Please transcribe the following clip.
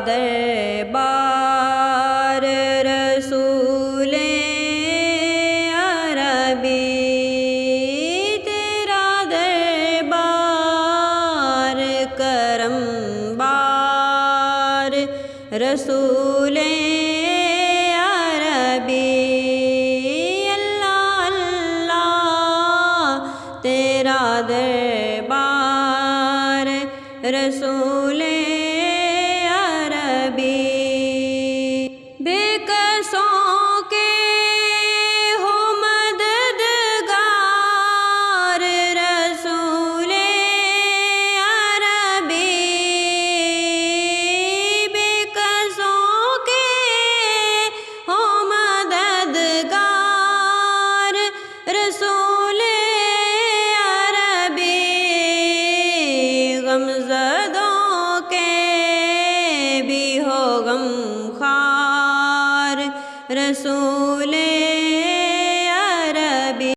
دربار رسول عربی تیرا دربار کرم بار رسول عربی اللہ اللہ تیرا دربار رسول عربی بے کسوں کے ہو مددگار رسول عربی بے کسوں کے ہو مددگار رسول عربی غمزدوں کے بھی ہو غم خوار رسول